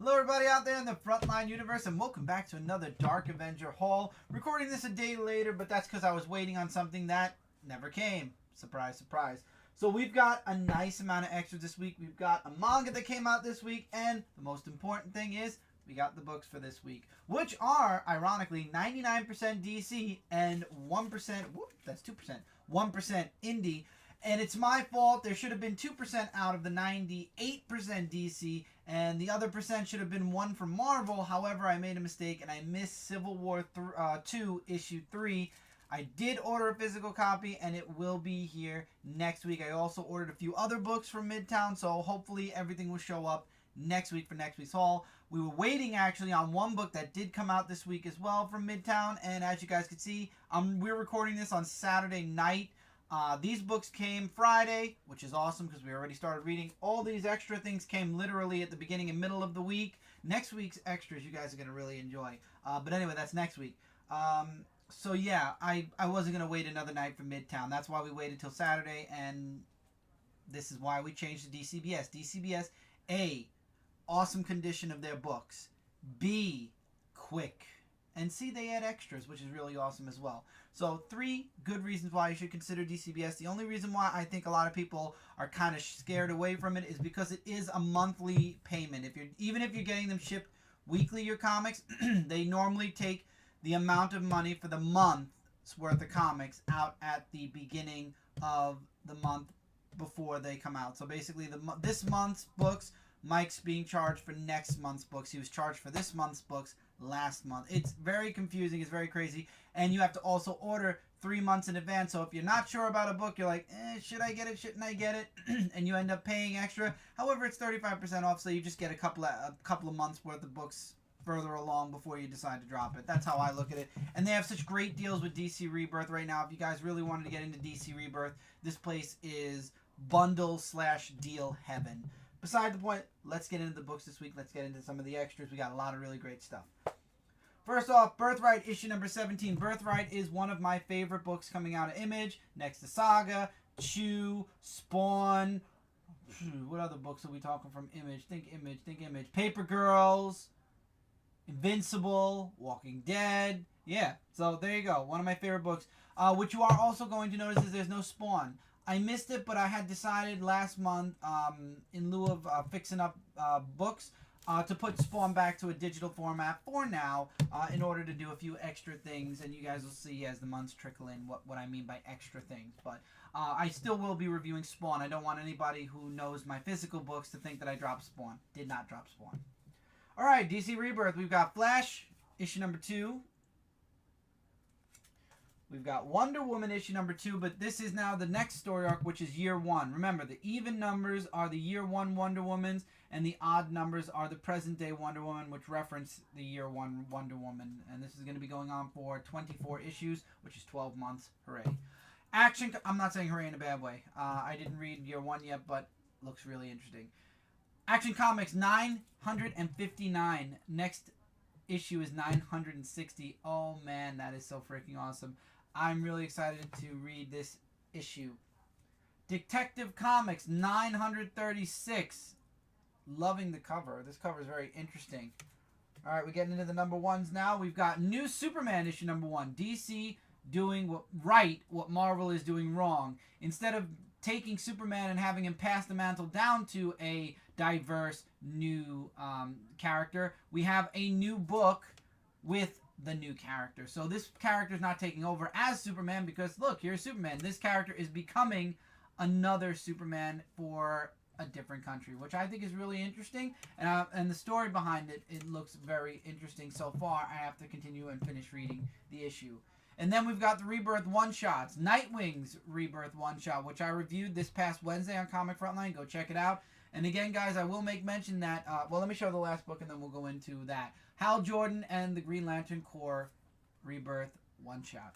Hello everybody out there in the Frontline universe, and welcome back to another Dark Avenger haul. Recording this a day later, but that's because I was waiting on something that never came. Surprise, surprise. So we've got a nice amount of extras this week. We've got a manga that came out this week, and the most important thing is we got the books for this week, which are, ironically, 99% DC and 1%, whoop, that's 2%, 1% indie. And it's my fault. There should have been 2% out of the 98% DC, and the other percent should have been 1 from Marvel. However, I made a mistake, and I missed Civil War 2, Issue 3. I did order a physical copy, and it will be here next week. I also ordered a few other books from Midtown, so hopefully everything will show up next week for next week's haul. We were waiting, actually, on one book that did come out this week as well from Midtown, and as you guys can see, we're recording this on Saturday night. These books came Friday, which is awesome because we already started reading. All these extra things came literally at the beginning and middle of the week. Next week's extras you guys are going to really enjoy. But anyway, that's next week. So yeah, I wasn't going to wait another night for Midtown. That's why we waited till Saturday, and this is why we changed to DCBS. DCBS, A, awesome condition of their books. B, quick. And C, they add extras, which is really awesome as well. So 3 good reasons why you should consider DCBS. The only reason why I think a lot of people are kind of scared away from it is because it is a monthly payment. Even if you're getting them shipped weekly, your comics, they normally take the amount of money for the month's worth of comics out at the beginning of the month before they come out. So basically, this month's books, Mike's being charged for next month's books. He was charged for this month's books last month. It's very confusing. It's very crazy. And you have to also order 3 months in advance. So if you're not sure about a book, you're like, should I get it? Shouldn't I get it? And you end up paying extra. However, it's 35% off, so you just get a couple of months worth of books further along before you decide to drop it. That's how I look at it. And they have such great deals with DC Rebirth right now. If you guys really wanted to get into DC Rebirth, this place is bundle/deal heaven. Beside the point, let's get into the books this week. Let's get into some of the extras. We got a lot of really great stuff. First off, Birthright, issue number 17. Birthright is one of my favorite books coming out of Image, next to Saga, Chew, Spawn. What other books are we talking from Image? Think Image. Paper Girls, Invincible, Walking Dead. Yeah, so there you go. One of my favorite books. What you are also going to notice is there's no Spawn. I missed it, but I had decided last month, in lieu of fixing up books, to put Spawn back to a digital format for now, in order to do a few extra things, and you guys will see as the months trickle in what I mean by extra things. But I still will be reviewing Spawn. I don't want anybody who knows my physical books to think that I dropped Spawn. Did not drop Spawn. Alright, DC Rebirth. We've got Flash, issue number 2. We've got Wonder Woman issue number 2, but this is now the next story arc, which is year 1. Remember, the even numbers are the year 1 Wonder Womans, and the odd numbers are the present day Wonder Woman, which reference the year 1 Wonder Woman. And this is going to be going on for 24 issues, which is 12 months. Hooray. Action, I'm not saying hooray in a bad way. I didn't read year 1 yet, but looks really interesting. Action Comics 959. Next issue is 960. Oh man, that is so freaking awesome. I'm really excited to read this issue. Detective Comics 936. Loving the cover. This cover is very interesting. Alright, we're getting into the number 1s now. We've got New Superman issue number 1. DC doing what Marvel is doing wrong. Instead of taking Superman and having him pass the mantle down to a diverse new character, we have a new book with the new character. So this character is not taking over as Superman because, look, here's Superman. This character is becoming another Superman for a different country, which I think is really interesting. And the story behind it looks very interesting so far. I have to continue and finish reading the issue. And then we've got the Rebirth one-shots. Nightwing's Rebirth one-shot, which I reviewed this past Wednesday on Comic Frontline. Go check it out. And again, guys, I will make mention that, well, let me show the last book and then we'll go into that. Hal Jordan and the Green Lantern Corps Rebirth one-shot.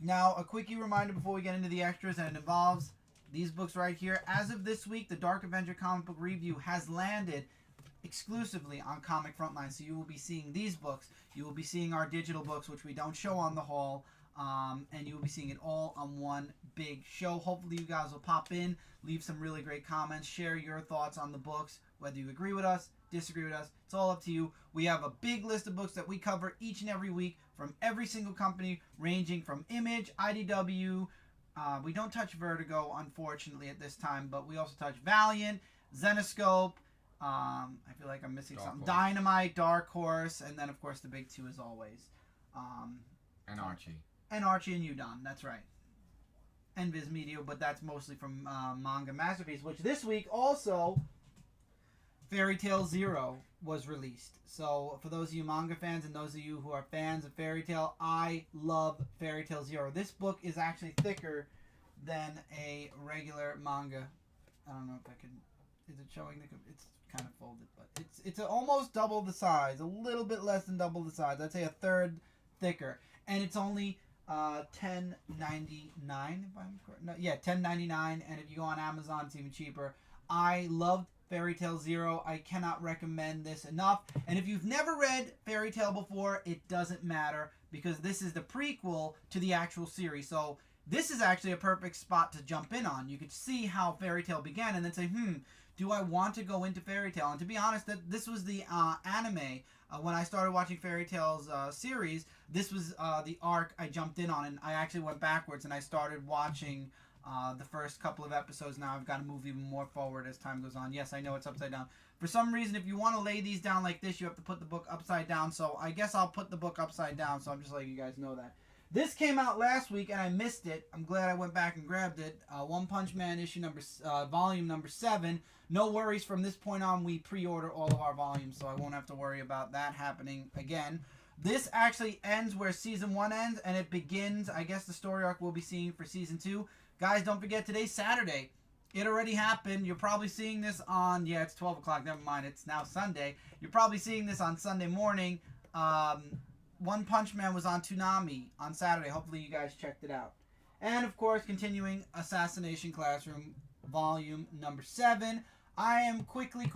Now, a quickie reminder before we get into the extras, and it involves these books right here. As of this week, the Dark Avenger comic book review has landed exclusively on Comic Frontline. So you will be seeing these books. You will be seeing our digital books, which we don't show on the haul. And you will be seeing it all on one big show. Hopefully you guys will pop in, leave some really great comments, share your thoughts on the books Whether you agree with us, disagree with us, it's all up to you. We have a big list of books that we cover each and every week from every single company, ranging from Image, IDW. We don't touch Vertigo, unfortunately, at this time, but we also touch Valiant, Zenoscope. I feel like I'm missing something. Dynamite, Dark Horse, and then, of course, the big two as always. And Archie. And Archie and Udon, that's right. And Viz Media, but that's mostly from Manga Masterpiece, which this week also, Fairy Tail Zero was released. So for those of you manga fans and those of you who are fans of Fairy Tail, I love Fairy Tail Zero. This book is actually thicker than a regular manga. I don't know if I can... Is it showing? It's kind of folded, but it's almost double the size. A little bit less than double the size. I'd say a third thicker. And it's only $10.99 if I'm correct. No, yeah, $10.99. And if you go on Amazon, it's even cheaper. I loved Fairy Tail Zero. I cannot recommend this enough. And if you've never read Fairy Tail before, it doesn't matter because this is the prequel to the actual series. So this is actually a perfect spot to jump in on. You could see how Fairy Tail began and then say, do I want to go into Fairy Tail? And to be honest, this was the anime. When I started watching Fairy Tail's series, this was the arc I jumped in on, and I actually went backwards and I started watching the first couple of episodes. Now I've got to move even more forward as time goes on. Yes, I know it's upside down. For some reason, if you want to lay these down like this, you have to put the book upside down. So I guess I'll put the book upside down. So I'm just letting you guys know that. This came out last week and I missed it. I'm glad I went back and grabbed it. One Punch Man volume number 7. No worries, from this point on we pre-order all of our volumes, so I won't have to worry about that happening again. This actually ends where season 1 ends, and it begins, I guess the story arc we'll be seeing for season 2. Guys, don't forget, today's Saturday. It already happened. You're probably seeing this on, it's 12 o'clock, never mind, it's now Sunday. You're probably seeing this on Sunday morning. One Punch Man was on Toonami on Saturday. Hopefully you guys checked it out. And, of course, continuing Assassination Classroom, volume number 7. I am quickly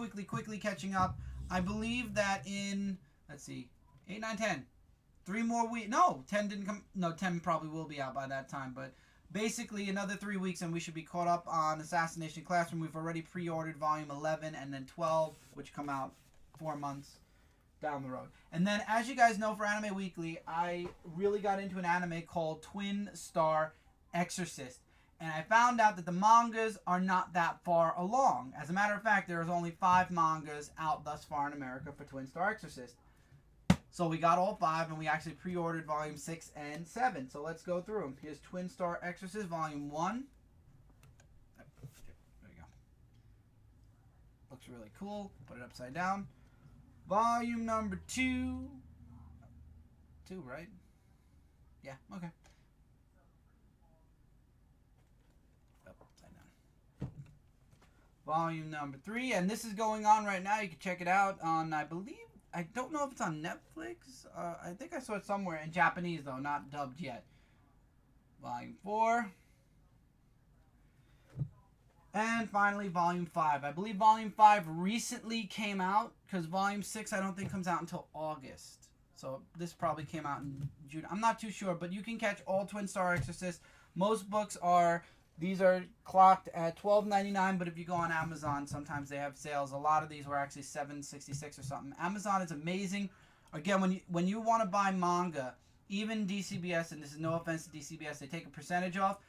catching up. I believe that in, 8, 9, 10. 3 more weeks. No, 10 didn't come. No, 10 probably will be out by that time. But basically another 3 weeks and we should be caught up on Assassination Classroom. We've already pre-ordered volume 11 and then 12, which come out 4 months down the road. And then, as you guys know, for Anime Weekly, I really got into an anime called Twin Star Exorcist. And I found out that the mangas are not that far along. As a matter of fact, there's only 5 mangas out thus far in America for Twin Star Exorcist. So we got all 5, and we actually pre-ordered volume 6 and 7. So let's go through them. Here's Twin Star Exorcist, volume 1. There you go. Looks really cool. Put it upside down. Volume number 2. 2, right? Yeah, okay. Volume number 3, and this is going on right now. You can check it out on, I don't know if it's on Netflix. I think I saw it somewhere in Japanese, though, not dubbed yet. Volume 4. And finally, Volume 5. I believe Volume 5 recently came out, because Volume 6 I don't think comes out until August. So this probably came out in June. I'm not too sure, but you can catch all Twin Star Exorcist. Most books are... These are clocked at $12.99, but if you go on Amazon, sometimes they have sales. A lot of these were actually $7.66 or something. Amazon is amazing. Again, when you want to buy manga, even DCBS, and this is no offense to DCBS, they take a percentage off,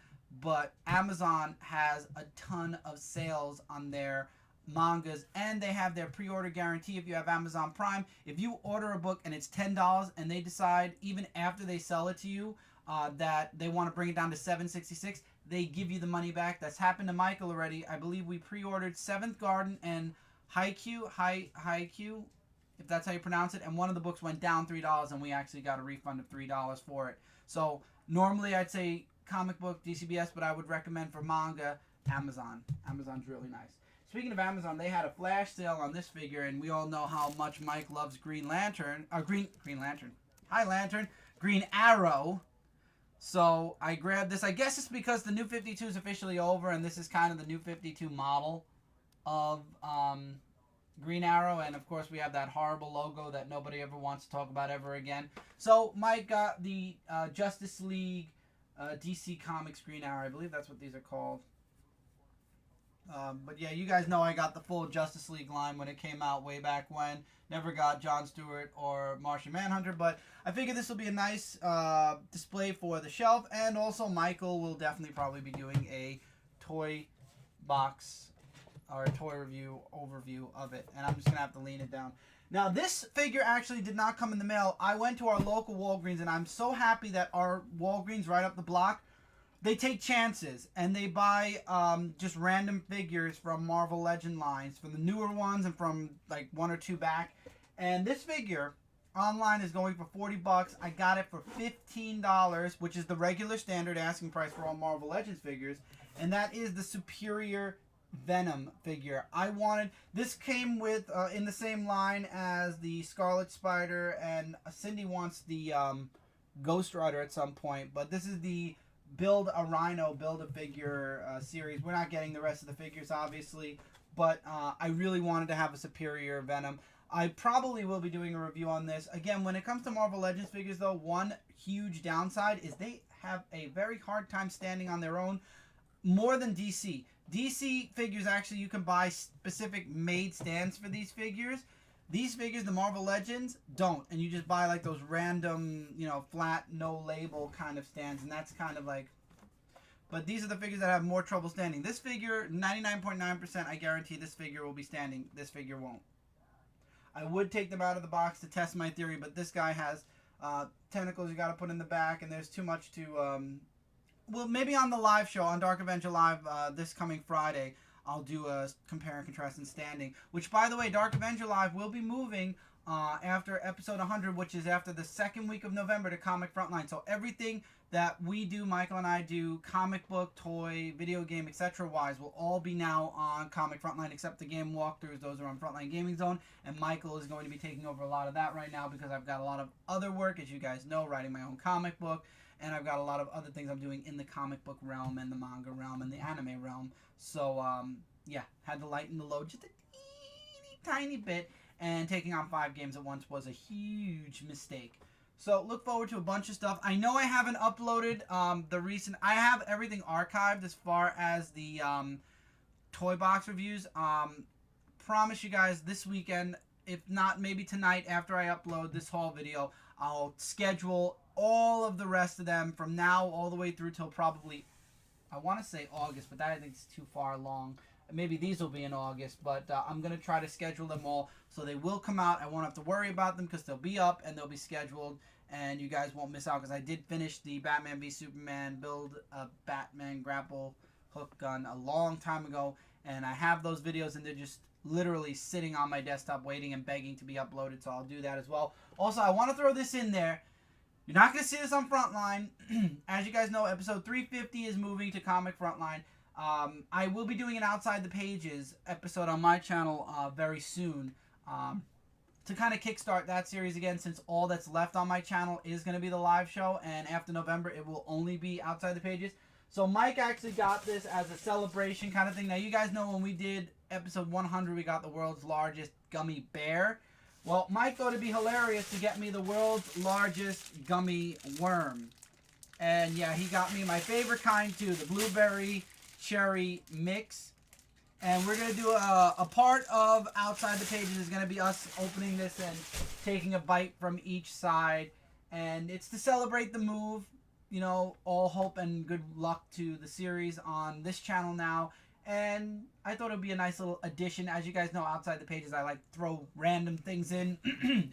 but Amazon has a ton of sales on their mangas, and they have their pre-order guarantee if you have Amazon Prime. If you order a book and it's $10 and they decide, even after they sell it to you, that they want to bring it down to $7.66, they give you the money back. That's happened to Michael already. I believe we pre-ordered Seventh Garden and Haikyuu, if that's how you pronounce it, and one of the books went down $3, and we actually got a refund of $3 for it. So normally I'd say comic book, DCBS, but I would recommend for manga, Amazon. Amazon's really nice. Speaking of Amazon, they had a flash sale on this figure, and we all know how much Mike loves Green Arrow. So I grabbed this. I guess it's because the New 52 is officially over, and this is kind of the New 52 model of Green Arrow. And, of course, we have that horrible logo that nobody ever wants to talk about ever again. So Mike got the Justice League DC Comics Green Arrow. I believe that's what these are called. But yeah, you guys know I got the full Justice League line when it came out way back when. Never got Jon Stewart or Martian Manhunter, but I figured this will be a nice display for the shelf. And also Michael will definitely probably be doing a toy box or a toy review overview of it. And I'm just going to have to lean it down. Now, this figure actually did not come in the mail. I went to our local Walgreens, and I'm so happy that our Walgreens right up the block, they take chances, and they buy just random figures from Marvel Legend lines, from the newer ones and from like one or two back. And this figure online is going for $40. I got it for $15, which is the regular standard asking price for all Marvel Legends figures. And that is the Superior Venom figure. This came with in the same line as the Scarlet Spider, and Cindy wants the Ghost Rider at some point, but this is the Build a Rhino, Build a Figure series. We're not getting the rest of the figures, obviously, but I really wanted to have a Superior Venom. I probably will be doing a review on this. Again, when it comes to Marvel Legends figures, though, one huge downside is they have a very hard time standing on their own, more than DC. DC figures, actually, you can buy specific made stands for these figures. These figures, the Marvel Legends, don't. And you just buy like those random, flat, no label kind of stands. And that's kind of like... But these are the figures that have more trouble standing. This figure, 99.9%, I guarantee this figure will be standing. This figure won't. I would take them out of the box to test my theory, but this guy has tentacles you got to put in the back, and there's too much to... Well, maybe on the live show, on Dark Avenger Live, this coming Friday, I'll do a compare and contrast in standing. Which, by the way, Dark Avenger Live will be moving after episode 100, which is after the second week of November, to Comic Frontline. So everything that we do, Michael and I do, comic book, toy, video game, etc. wise, will all be now on Comic Frontline, except the game walkthroughs. Those are on Frontline Gaming Zone. And Michael is going to be taking over a lot of that right now because I've got a lot of other work, as you guys know, writing my own comic book. And I've got a lot of other things I'm doing in the comic book realm and the manga realm and the anime realm. So, yeah, had to lighten the load just a teeny tiny bit. And taking on 5 games at once was a huge mistake. So, look forward to a bunch of stuff. I know I haven't uploaded I have everything archived as far as the toy box reviews. Promise you guys this weekend, if not maybe tonight after I upload this haul video, I'll schedule all of the rest of them from now all the way through till probably, I want to say August, but that I think is too far along. Maybe these will be in August, but I'm going to try to schedule them all so they will come out. I won't have to worry about them because they'll be up and they'll be scheduled, and you guys won't miss out because I did finish the Batman v Superman Build a Batman Grapple Hook Gun a long time ago, and I have those videos and they're just literally sitting on my desktop waiting and begging to be uploaded, so I'll do that as well. Also, I want to throw this in there. You're not going to see this on Frontline. As you guys know, episode 350 is moving to Comic Frontline. I will be doing an Outside the Pages episode on my channel very soon to kind of kickstart that series again, since all that's left on my channel is going to be the live show, and after November it will only be Outside the Pages. So Mike actually got this as a celebration kind of thing. Now, you guys know when we did episode 100, we got the world's largest gummy bear. Well, Mike thought it'd be hilarious to get me the world's largest gummy worm. And yeah, he got me my favorite kind too, the blueberry cherry mix. And we're going to do a part of Outside the Pages is going to be us opening this and taking a bite from each side. And it's to celebrate the move. All hope and good luck to the series on this channel now. And I thought it would be a nice little addition. As you guys know, Outside the Pages, I like to throw random things in.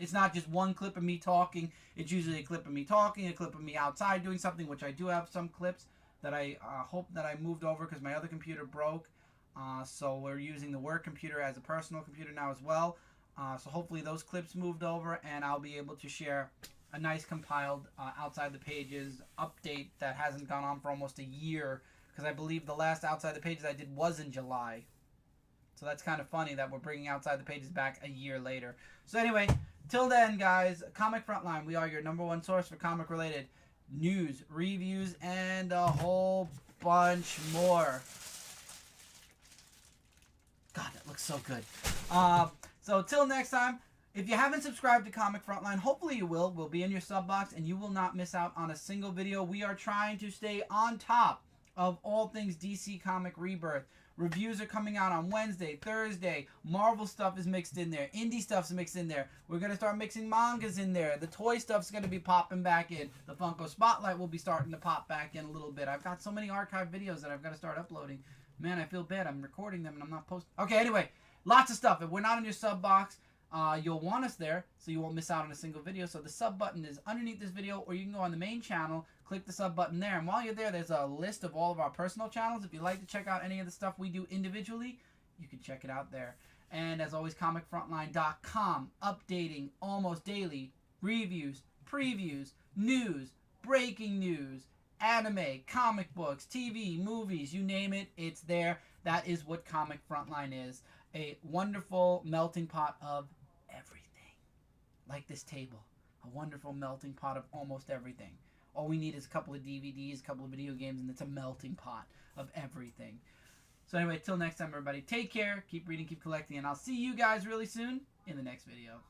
It's not just one clip of me talking. It's usually a clip of me talking, a clip of me outside doing something, which I do have some clips that I hope that I moved over because my other computer broke. So we're using the work computer as a personal computer now as well. So hopefully those clips moved over and I'll be able to share a nice compiled Outside the Pages update that hasn't gone on for almost a year. Because I believe the last Outside the Pages I did was in July. So that's kind of funny that we're bringing Outside the Pages back a year later. So anyway, till then, guys, Comic Frontline, we are your #1 source for comic-related news, reviews, and a whole bunch more. God, that looks so good. So till next time, if you haven't subscribed to Comic Frontline, hopefully you will. We'll be in your sub box, and you will not miss out on a single video. We are trying to stay on top of all things DC Comic Rebirth. Reviews are coming out on Wednesday, Thursday. Marvel stuff is mixed in there. Indie stuff's mixed in there. We're going to start mixing mangas in there. The toy stuff's going to be popping back in. The Funko Spotlight will be starting to pop back in a little bit. I've got so many archive videos that I've got to start uploading. Man, I feel bad. I'm recording them and I'm not posting. Okay, anyway, lots of stuff. If we're not in your sub box, you'll want us there so you won't miss out on a single video. So the sub button is underneath this video, or you can go on the main channel, click the sub button there, and while you're there, there's a list of all of our personal channels. If you'd like to check out any of the stuff we do individually, you can check it out there. And as always, comicfrontline.com, updating almost daily reviews, previews, news, breaking news, anime, comic books, TV, movies, you name it, it's there. That is what Comic Frontline is. A wonderful melting pot of everything. Like this table. A wonderful melting pot of almost everything. All we need is a couple of DVDs, a couple of video games, and it's a melting pot of everything. So anyway, till next time, everybody, take care, keep reading, keep collecting, and I'll see you guys really soon in the next video.